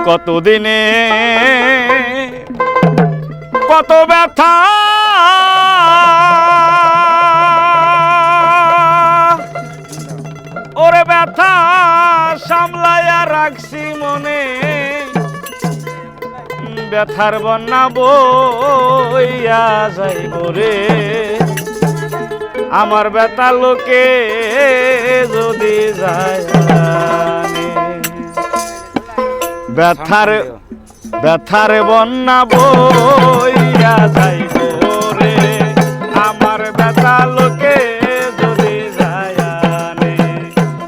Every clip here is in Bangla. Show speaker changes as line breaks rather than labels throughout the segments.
কতদিনে কত ব্যথা ওরে ব্যথা সামলাইয়া রাখছি মনে ব্যথার বন্যা বইয়া যাইব রে আমার ব্যথা লোকে যদি যায় ব্যথার বন্যা বইয়া যাইব রে আমার ব্যথা লোকে যদি যায়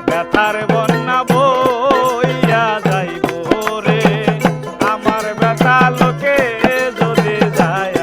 ব্যথার বন্যা বইয়া যাইব রে আমার ব্যথা লোকে যদি যায়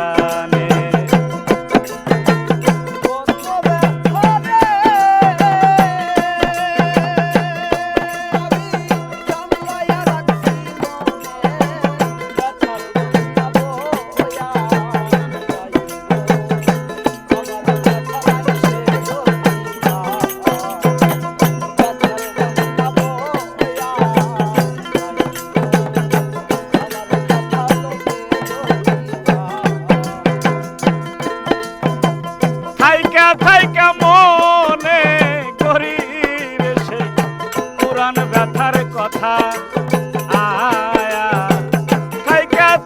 থাইকা মনে করি রে সেই পুরান ব্যথার কথা আয়া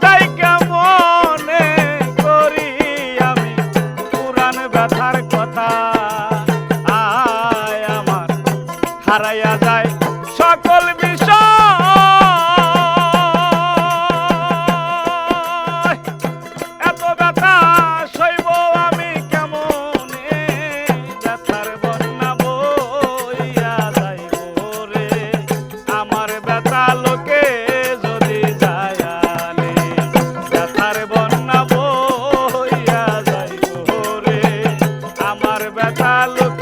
থাইকা মনে করি আমি পুরান ব্যথার কথা আয় আমার হারাইয়া যায় সকল বিষয় এত ব্যথা সইব আমি লোকে যদি যায় ব্যথার বন্যা বইয়া যাইব রে আমার ব্যথা লোক